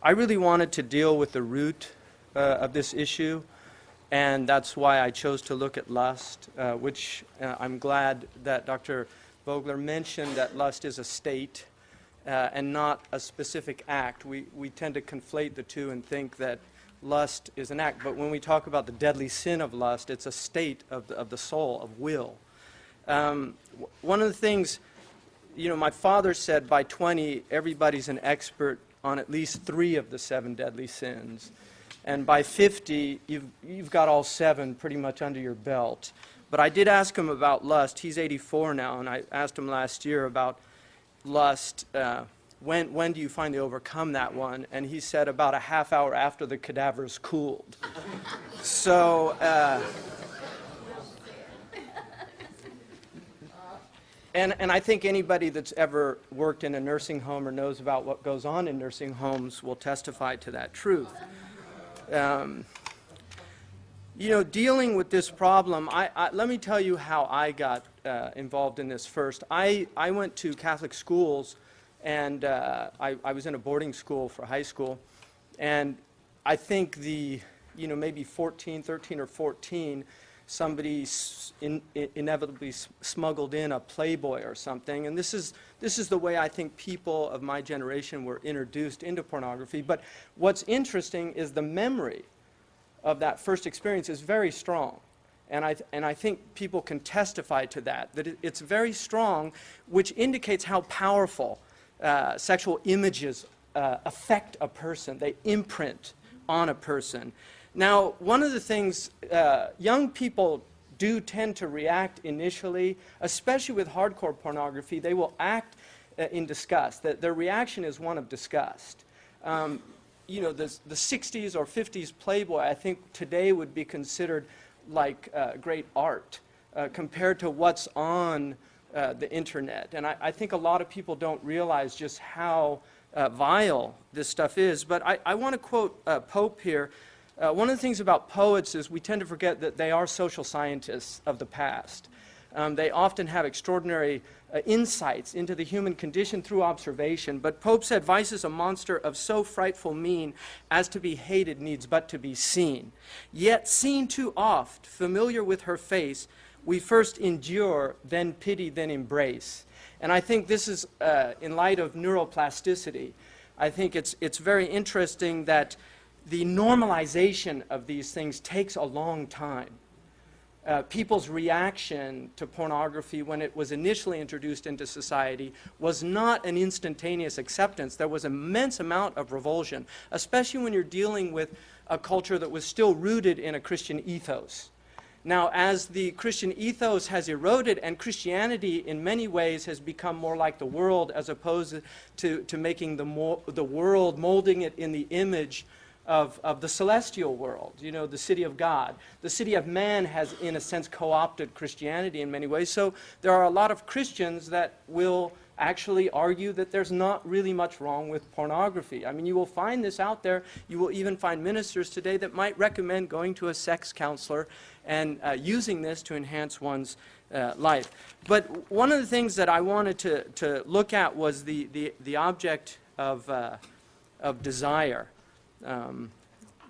I really wanted to deal with the root of this issue, and that's why I chose to look at lust, which I'm glad that Dr. Vogler mentioned that lust is a state and not a specific act. We tend to conflate the two and think that lust is an act, but when we talk about the deadly sin of lust, it's a state of the soul, of will. One of the things, my father said by 20, everybody's an expert on at least 3 of the 7 deadly sins. And by 50, you've got all 7 pretty much under your belt. But I did ask him about lust. He's 84 now, and I asked him last year about lust. When do you finally overcome that one? And he said about a half hour after the cadaver's cooled. So, and I think anybody that's ever worked in a nursing home or knows about what goes on in nursing homes will testify to that truth. Dealing with this problem, let me tell you how I got involved in this first. I went to Catholic schools, and I was in a boarding school for high school, and I think maybe 13 or 14, somebody inevitably smuggled in a Playboy or something, and this is the way I think people of my generation were introduced into pornography. But what's interesting is the memory of that first experience is very strong, and I think people can testify to that it's very strong, which indicates how powerful sexual images affect a person. They imprint on a person. Now, one of the things young people do tend to react initially, especially with hardcore pornography, they will act in disgust. Their reaction is one of disgust. The 60s or 50s Playboy, I think today would be considered like great art compared to what's on the internet. And I think a lot of people don't realize just how vile this stuff is. But I want to quote Pope here. One of the things about poets is we tend to forget that they are social scientists of the past. They often have extraordinary insights into the human condition through observation. But Pope said, "Vice is a monster of so frightful mien as to be hated needs but to be seen. Yet seen too oft, familiar with her face, we first endure, then pity, then embrace." And I think this is, in light of neuroplasticity, I think it's very interesting that the normalization of these things takes a long time. People's reaction to pornography when it was initially introduced into society was not an instantaneous acceptance. There was an immense amount of revulsion, especially when you're dealing with a culture that was still rooted in a Christian ethos. Now, as the Christian ethos has eroded and Christianity in many ways has become more like the world as opposed to making the world, molding it in the image of the celestial world, the city of God. The city of man has, in a sense, co-opted Christianity in many ways. So there are a lot of Christians that will actually argue that there's not really much wrong with pornography. I mean, you will find this out there. You will even find ministers today that might recommend going to a sex counselor and using this to enhance one's life. But one of the things that I wanted to look at was the object of desire.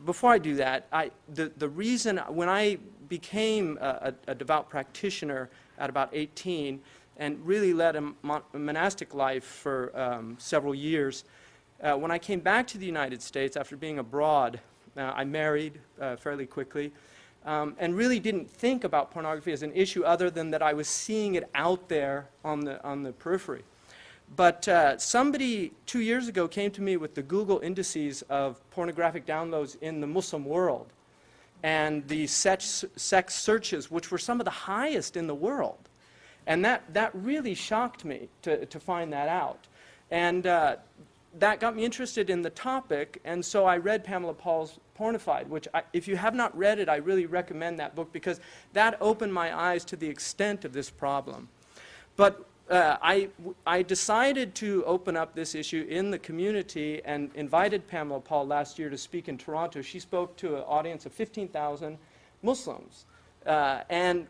Before I do that, the reason when I became a devout practitioner at about 18 and really led a monastic life for several years, when I came back to the United States after being abroad, I married fairly quickly and really didn't think about pornography as an issue other than that I was seeing it out there on the periphery. But somebody 2 years ago came to me with the Google indices of pornographic downloads in the Muslim world and the sex searches, which were some of the highest in the world. And that really shocked me to find that out. And that got me interested in the topic, and so I read Pamela Paul's Pornified, which if you have not read it, I really recommend that book because that opened my eyes to the extent of this problem. But I decided to open up this issue in the community and invited Pamela Paul last year to speak in Toronto. She spoke to an audience of 15,000 Muslims. And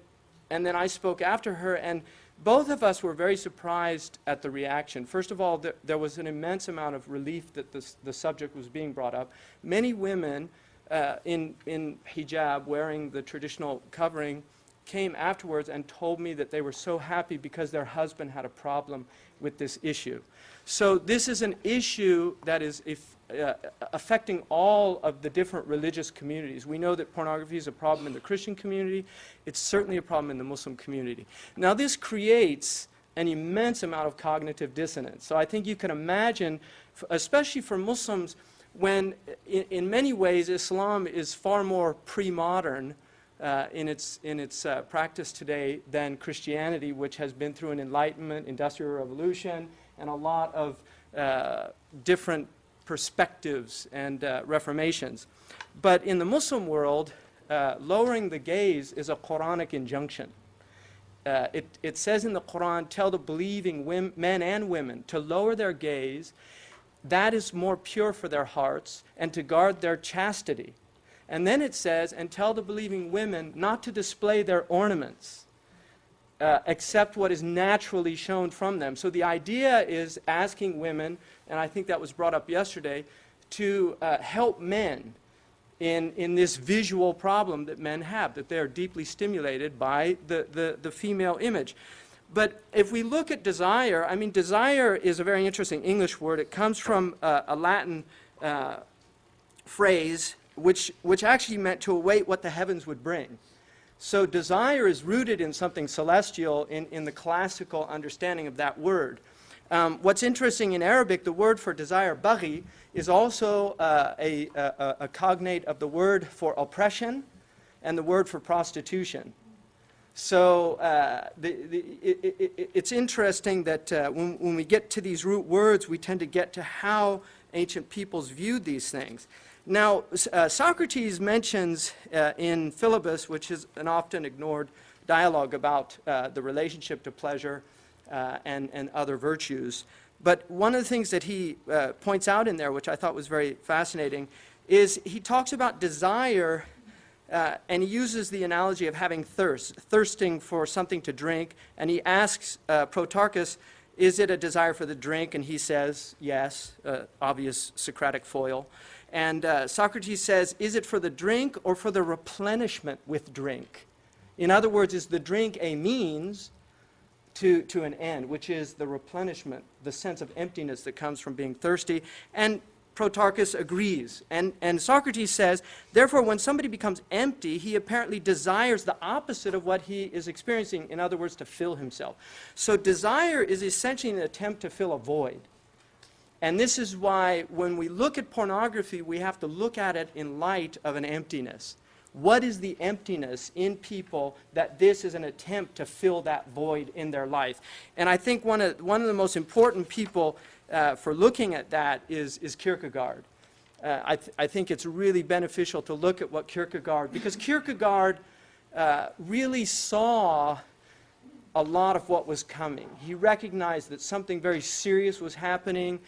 then I spoke after her, and both of us were very surprised at the reaction. First of all, there was an immense amount of relief that the subject was being brought up. Many women in hijab, wearing the traditional covering, came afterwards and told me that they were so happy because their husband had a problem with this issue. So this is an issue that is affecting all of the different religious communities. We know that pornography is a problem in the Christian community. It's certainly a problem in the Muslim community. Now this creates an immense amount of cognitive dissonance. So I think you can imagine, especially for Muslims, when in many ways Islam is far more pre-modern in its practice today than Christianity, which has been through an Enlightenment, Industrial Revolution, and a lot of different perspectives and reformations. But in the Muslim world, lowering the gaze is a Quranic injunction. It says in the Quran, tell the believing men and women to lower their gaze. That is more pure for their hearts, and to guard their chastity. And then it says, and tell the believing women not to display their ornaments, except what is naturally shown from them. So the idea is asking women, and I think that was brought up yesterday, to help men in this visual problem that men have, that they are deeply stimulated by the female image. But if we look at desire, I mean, desire is a very interesting English word. It comes from a Latin phrase which actually meant to await what the heavens would bring. So desire is rooted in something celestial in the classical understanding of that word. What's interesting in Arabic, the word for desire, baghi, is also a cognate of the word for oppression and the word for prostitution. So it's interesting that when we get to these root words, we tend to get to how ancient peoples viewed these things. Now, Socrates mentions in Philebus, which is an often ignored dialogue about the relationship to pleasure and other virtues. But one of the things that he points out in there, which I thought was very fascinating, is he talks about desire, and he uses the analogy of having thirst, thirsting for something to drink, and he asks Protarchus, is it a desire for the drink? And he says, yes, obvious Socratic foil. And Socrates says, is it for the drink or for the replenishment with drink? In other words, is the drink a means to an end, which is the replenishment, the sense of emptiness that comes from being thirsty? And Protarchus agrees. And Socrates says, therefore, when somebody becomes empty, he apparently desires the opposite of what he is experiencing, in other words, to fill himself. So desire is essentially an attempt to fill a void. And this is why when we look at pornography, we have to look at it in light of an emptiness. What is the emptiness in people that this is an attempt to fill that void in their life? And I think one of the most important people for looking at that is Kierkegaard. I think it's really beneficial to look at what Kierkegaard, because Kierkegaard really saw a lot of what was coming. He recognized that something very serious was happening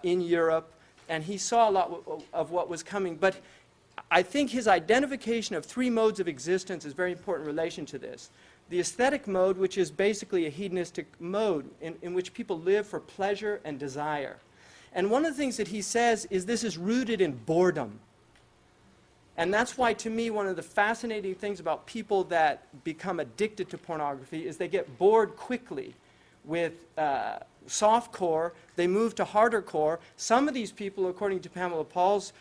in Europe, and he saw a lot of what was coming. But I think his identification of three modes of existence is very important in relation to this. The aesthetic mode, which is basically a hedonistic mode in which people live for pleasure and desire. And one of the things that he says is this is rooted in boredom. And that's why, to me, one of the fascinating things about people that become addicted to pornography is they get bored quickly with soft core. They move to harder core. Some of these people, according to Pamela Paul's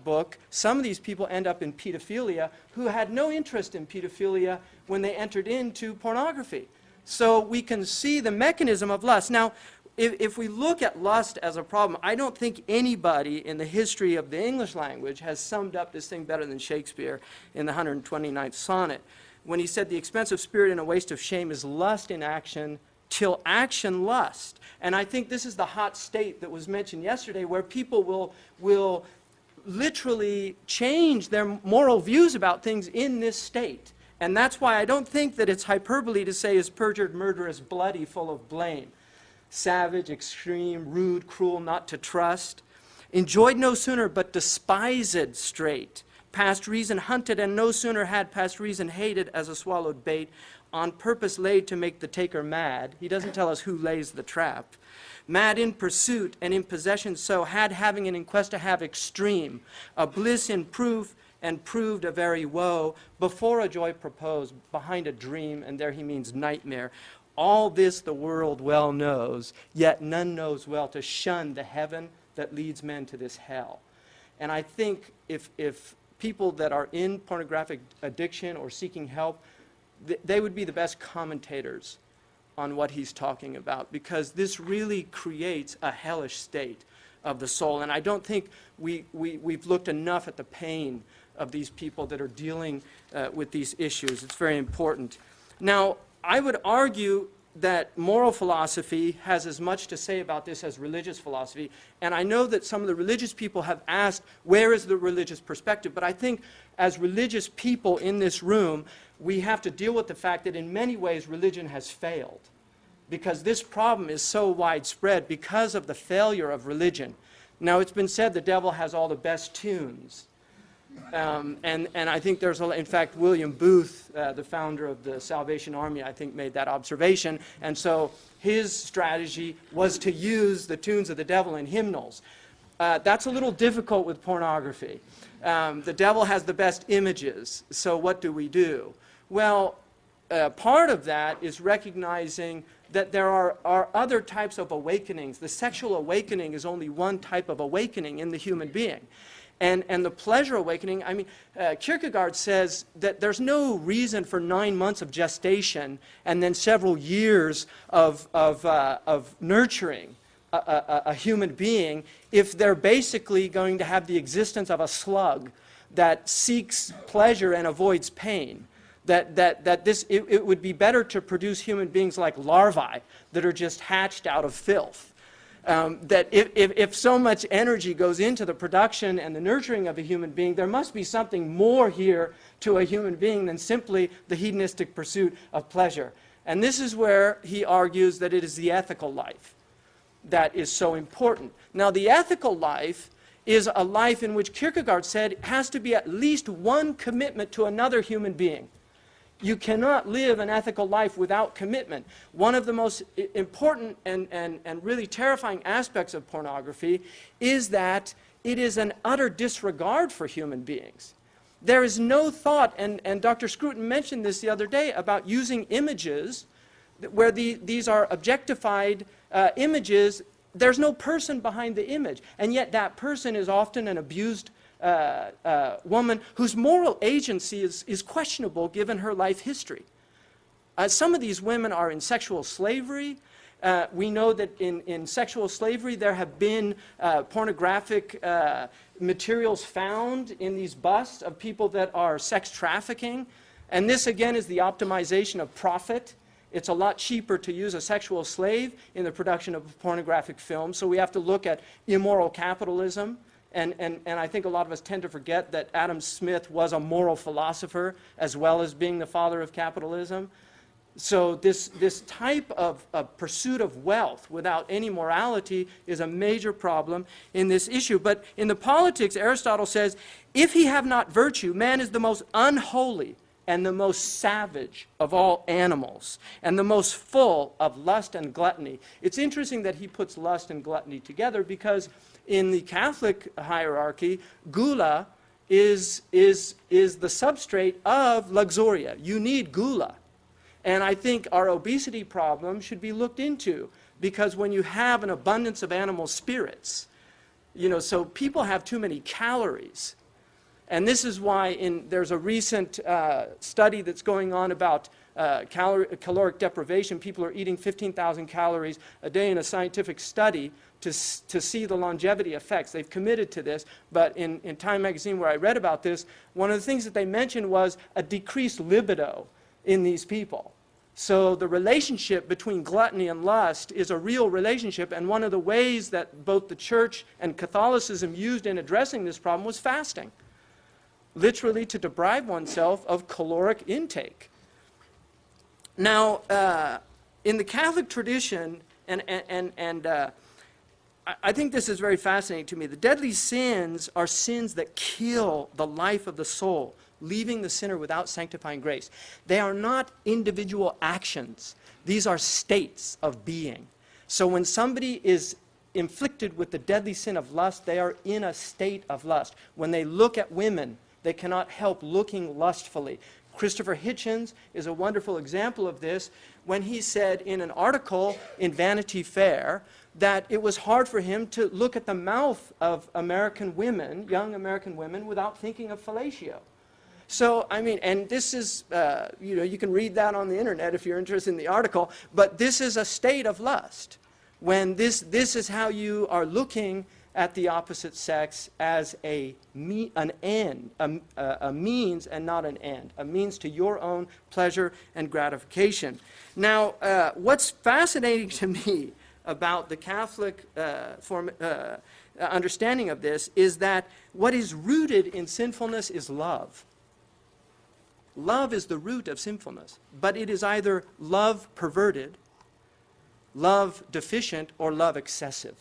book, some of these people end up in pedophilia who had no interest in pedophilia when they entered into pornography. So we can see the mechanism of lust. Now, if we look at lust as a problem, I don't think anybody in the history of the English language has summed up this thing better than Shakespeare in the 129th sonnet, when he said, the expense of spirit and a waste of shame is lust in action, till action lust. And I think this is the hot state that was mentioned yesterday, where people will literally change their moral views about things in this state. And that's why I don't think that it's hyperbole to say is perjured, murderous, bloody, full of blame. Savage, extreme, rude, cruel, not to trust. Enjoyed no sooner, but despised straight. Past reason hunted, and no sooner had past reason hated as a swallowed bait. on purpose laid to make the taker mad. He doesn't tell us who lays the trap. Mad in pursuit and in possession so, had having and in quest to have extreme, a bliss in proof and proved a very woe, before a joy proposed, behind a dream, and there he means nightmare. All this the world well knows, yet none knows well to shun the heaven that leads men to this hell. And I think if people that are in pornographic addiction or seeking help, they would be the best commentators on what he's talking about, because this really creates a hellish state of the soul. And I don't think we've looked enough at the pain of these people that are dealing with these issues. It's very important. Now, I would argue that moral philosophy has as much to say about this as religious philosophy. And I know that some of the religious people have asked, where is the religious perspective? But I think as religious people in this room, we have to deal with the fact that in many ways religion has failed, because this problem is so widespread because of the failure of religion. Now, it's been said the devil has all the best tunes. And I think there's, in fact, William Booth, the founder of the Salvation Army, I think made that observation. And so his strategy was to use the tunes of the devil in hymnals. That's a little difficult with pornography. The devil has the best images, so what do we do? Well, part of that is recognizing that there are other types of awakenings. The sexual awakening is only one type of awakening in the human being. And the pleasure awakening, I mean, Kierkegaard says that there's no reason for 9 months of gestation and then several years of nurturing a human being if they're basically going to have the existence of a slug that seeks pleasure and avoids pain. It would be better to produce human beings like larvae that are just hatched out of filth. That if so much energy goes into the production and the nurturing of a human being, there must be something more here to a human being than simply the hedonistic pursuit of pleasure. And this is where he argues that it is the ethical life that is so important. Now, the ethical life is a life in which Kierkegaard said has to be at least one commitment to another human being. You cannot live an ethical life without commitment. One of the most important and really terrifying aspects of pornography is that it is an utter disregard for human beings. There is no thought, and Dr. Scruton mentioned this the other day, about using images where these are objectified images. There's no person behind the image, and yet that person is often an abused woman whose moral agency is questionable given her life history. Some of these women are in sexual slavery. We know that in sexual slavery there have been pornographic materials found in these busts of people that are sex trafficking. And this again is the optimization of profit. It's a lot cheaper to use a sexual slave in the production of a pornographic film. So we have to look at immoral capitalism. And I think a lot of us tend to forget that Adam Smith was a moral philosopher as well as being the father of capitalism. So this type of pursuit of wealth without any morality is a major problem in this issue. But in the Politics, Aristotle says, if he have not virtue, man is the most unholy and the most savage of all animals, and the most full of lust and gluttony. It's interesting that he puts lust and gluttony together, because in the Catholic hierarchy, gula is the substrate of luxuria. You need gula. And I think our obesity problem should be looked into, because when you have an abundance of animal spirits, so people have too many calories. And this is why there's a recent study that's going on about caloric deprivation. People are eating 15,000 calories a day in a scientific study to see the longevity effects. They've committed to this, but in Time magazine where I read about this, one of the things that they mentioned was a decreased libido in these people. So the relationship between gluttony and lust is a real relationship, and one of the ways that both the church and Catholicism used in addressing this problem was fasting. Literally to deprive oneself of caloric intake. Now, in the Catholic tradition, I think this is very fascinating to me, the deadly sins are sins that kill the life of the soul. leaving the sinner without sanctifying grace. They are not individual actions. These are states of being. So when somebody is inflicted with the deadly sin of lust, they are in a state of lust. When they look at women, they cannot help looking lustfully. Christopher Hitchens is a wonderful example of this when he said in an article in Vanity Fair that it was hard for him to look at the mouth of American women, young American women, without thinking of fellatio. So, I mean, and this is, you can read that on the internet if you're interested in the article, but this is a state of lust. When this is how you are looking at the opposite sex as an end, a means and not an end, a means to your own pleasure and gratification. Now, what's fascinating to me about the Catholic understanding of this is that what is rooted in sinfulness is love. Love is the root of sinfulness, but it is either love perverted, love deficient, or love excessive.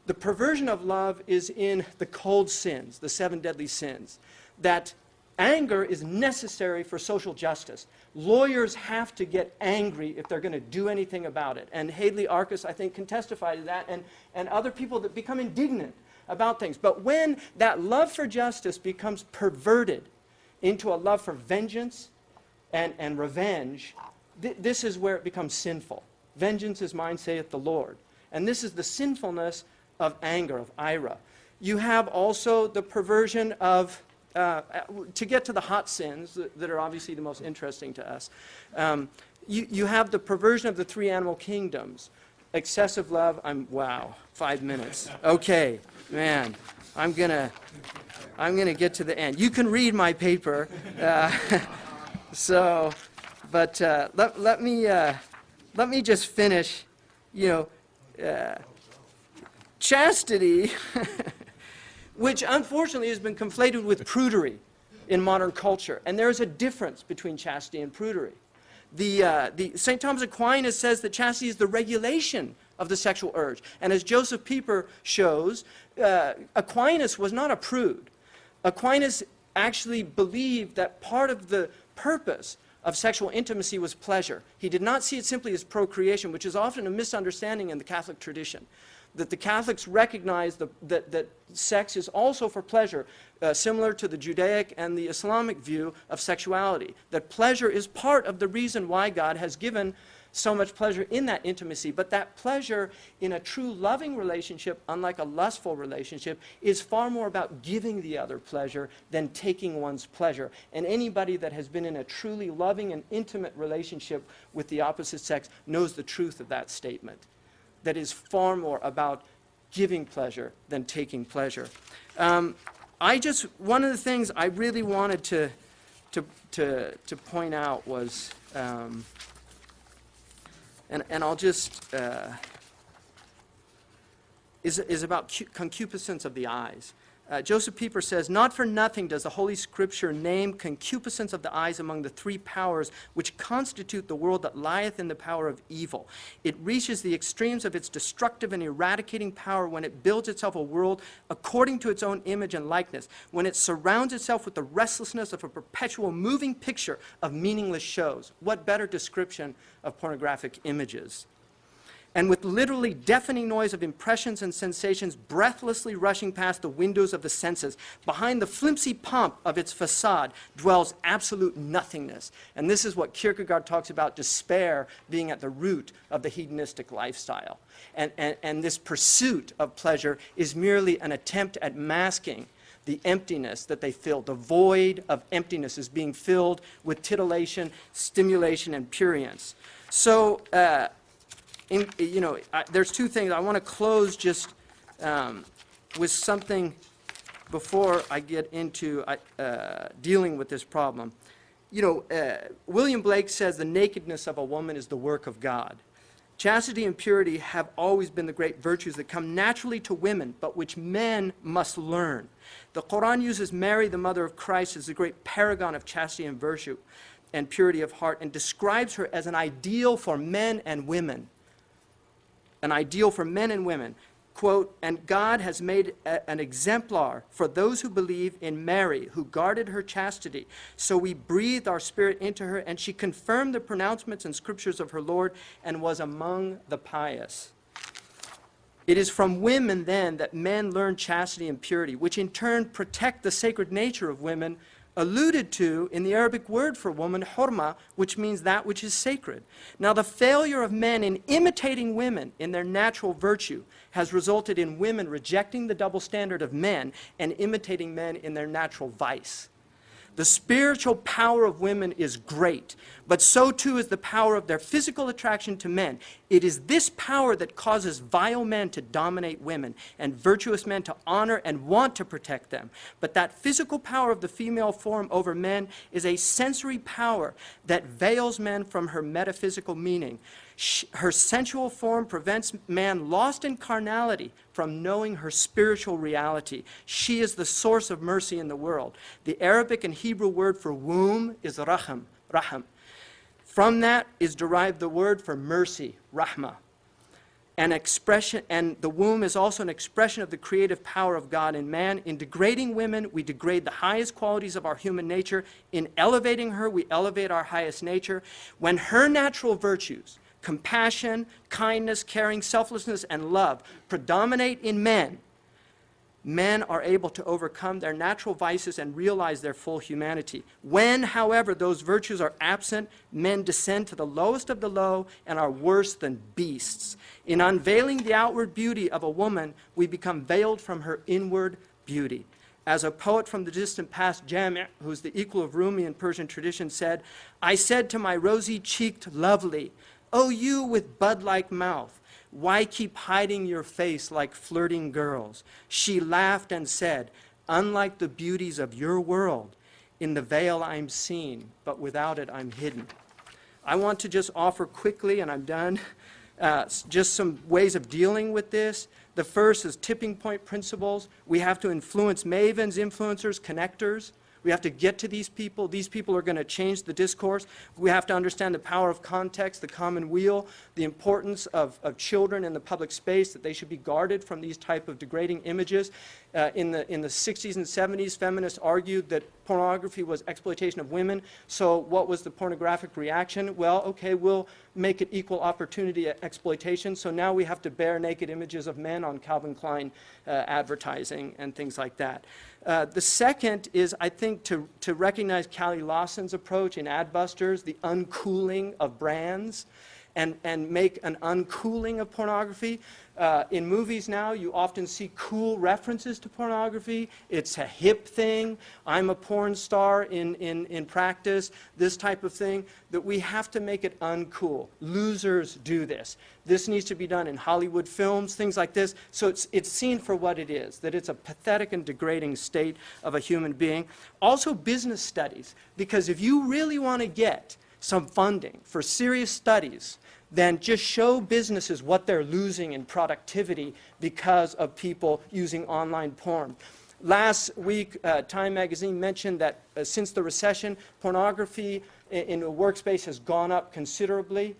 The perversion of love is in the cold sins, the 7 deadly sins, that anger is necessary for social justice. Lawyers have to get angry if they're going to do anything about it. And Hadley Arcus, I think, can testify to that, and other people that become indignant about things. But when that love for justice becomes perverted into a love for vengeance and revenge, this is where it becomes sinful. Vengeance is mine, saith the Lord. And this is the sinfulness of anger, of ira. You have also the perversion of, to get to the hot sins that are obviously the most interesting to us, you have the perversion of the 3 animal kingdoms. Excessive love, wow, 5 minutes. Okay, man, I'm gonna get to the end. You can read my paper. Let me just finish. Chastity, which unfortunately has been conflated with prudery in modern culture, and there is a difference between chastity and prudery. The St. Thomas Aquinas says that chastity is the regulation of the sexual urge, and as Joseph Pieper shows, Aquinas was not a prude. Aquinas actually believed that part of the purpose of sexual intimacy was pleasure. He did not see it simply as procreation, which is often a misunderstanding in the Catholic tradition. That the Catholics recognize that sex is also for pleasure, similar to the Judaic and the Islamic view of sexuality. That pleasure is part of the reason why God has given so much pleasure in that intimacy, but that pleasure in a true loving relationship, unlike a lustful relationship, is far more about giving the other pleasure than taking one's pleasure. And anybody that has been in a truly loving and intimate relationship with the opposite sex knows the truth of that statement. That is far more about giving pleasure than taking pleasure. One of the things I really wanted to point out was, and I'll just, is about concupiscence of the eyes. Joseph Pieper says, "Not for nothing does the Holy Scripture name concupiscence of the eyes among the 3 powers which constitute the world that lieth in the power of evil. It reaches the extremes of its destructive and eradicating power when it builds itself a world according to its own image and likeness, when it surrounds itself with the restlessness of a perpetual moving picture of meaningless shows." What better description of pornographic images? "And with literally deafening noise of impressions and sensations breathlessly rushing past the windows of the senses, behind the flimsy pomp of its facade dwells absolute nothingness." And this is what Kierkegaard talks about despair being at the root of the hedonistic lifestyle. And this pursuit of pleasure is merely an attempt at masking the emptiness that they fill. The void of emptiness is being filled with titillation, stimulation, and prurience. So, there's 2 things. I want to close just with something before I get into dealing with this problem. William Blake says the nakedness of a woman is the work of God. Chastity and purity have always been the great virtues that come naturally to women, but which men must learn. The Quran uses Mary, the mother of Christ, as the great paragon of chastity and virtue and purity of heart, and describes her as an ideal for men and women. An ideal for men and women. quote, "And God has made an exemplar for those who believe in Mary, who guarded her chastity. So we breathed our spirit into her, and she confirmed the pronouncements and scriptures of her Lord and was among the pious." It is from women, then, that men learn chastity and purity, which in turn protect the sacred nature of women, alluded to in the Arabic word for woman, hurma, which means that which is sacred. Now, the failure of men in imitating women in their natural virtue has resulted in women rejecting the double standard of men and imitating men in their natural vice. The spiritual power of women is great, but so too is the power of their physical attraction to men. It is this power that causes vile men to dominate women and virtuous men to honor and want to protect them. But that physical power of the female form over men is a sensory power that veils men from her metaphysical meaning. Her sensual form prevents man lost in carnality from knowing her spiritual reality. She is the source of mercy in the world. The Arabic and Hebrew word for womb is raham. From that is derived the word for mercy, rahmah. And the womb is also an expression of the creative power of God in man. In degrading women, we degrade the highest qualities of our human nature. In elevating her, we elevate our highest nature. When her natural virtues, compassion, kindness, caring, selflessness, and love predominate in men, men are able to overcome their natural vices and realize their full humanity. When, however, those virtues are absent, men descend to the lowest of the low and are worse than beasts. In unveiling the outward beauty of a woman, we become veiled from her inward beauty. As a poet from the distant past, Jami', who's the equal of Rumi in Persian tradition, said, "I said to my rosy-cheeked lovely, 'Oh, you with bud-like mouth, why keep hiding your face like flirting girls?' She laughed and said, 'Unlike the beauties of your world, in the veil I'm seen, but without it I'm hidden.'" I want to just offer quickly, and I'm done, just some ways of dealing with this. The first is tipping point principles. We have to influence mavens, influencers, connectors. We have to get to these people. These people are going to change the discourse. We have to understand the power of context, the common weal, the importance of children in the public space, that they should be guarded from these type of degrading images. In the 60s and 70s, feminists argued that pornography was exploitation of women. So what was the pornographic reaction? Well, okay, we'll make it equal opportunity exploitation. So now we have to bear naked images of men on Calvin Klein advertising and things like that. The second is, I think, to recognize Callie Lawson's approach in Adbusters, the uncooling of brands, and make an uncooling of pornography. In movies now, you often see cool references to pornography. It's a hip thing. I'm a porn star in practice, this type of thing, that we have to make it uncool. Losers do this. This needs to be done in Hollywood films, things like this. So it's seen for what it is, that it's a pathetic and degrading state of a human being. Also business studies, because if you really want to get some funding for serious studies, then just show businesses what they're losing in productivity because of people using online porn. Last week, Time magazine mentioned that since the recession, pornography in a workspace has gone up considerably.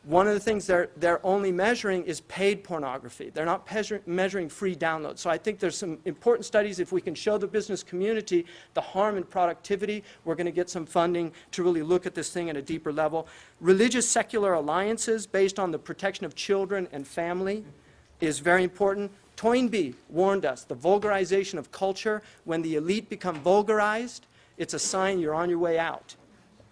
One of the things they're only measuring is paid pornography. They're not measuring free downloads. So I think there's some important studies. If we can show the business community the harm in productivity, we're going to get some funding to really look at this thing at a deeper level. Religious secular alliances based on the protection of children and family is very important. Toynbee warned us, the vulgarization of culture, when the elite become vulgarized, it's a sign you're on your way out.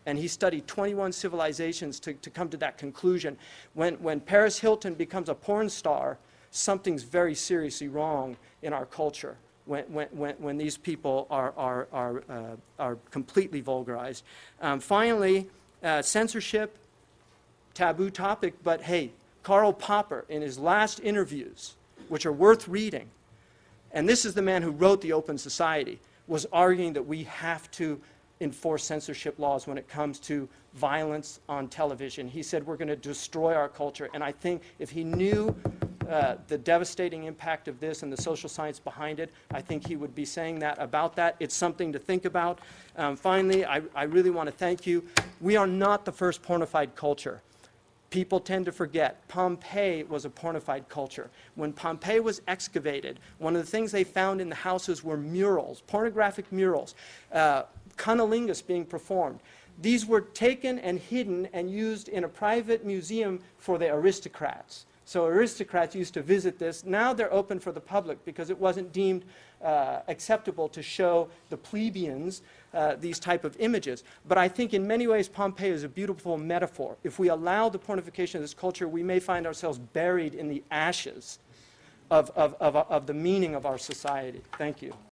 And he studied 21 civilizations to come to that conclusion. When Paris Hilton becomes a porn star, something's very seriously wrong in our culture when these people are completely vulgarized. Finally, censorship, taboo topic, but hey, Karl Popper, in his last interviews, which are worth reading, and this is the man who wrote The Open Society, was arguing that we have to enforce censorship laws when it comes to violence on television. He said we're going to destroy our culture, and I think if he knew the devastating impact of this and the social science behind it, I think he would be saying that about that. It's something to think about. Finally, I really want to thank you. We are not the first pornified culture. People tend to forget Pompeii was a pornified culture. When Pompeii was excavated, one of the things they found in the houses were murals, pornographic murals, cunnilingus being performed. These were taken and hidden and used in a private museum for the aristocrats. So aristocrats used to visit this. Now they're open for the public because it wasn't deemed acceptable to show the plebeians these type of images. But I think in many ways Pompeii is a beautiful metaphor. If we allow the pornification of this culture, we may find ourselves buried in the ashes of the meaning of our society. Thank you.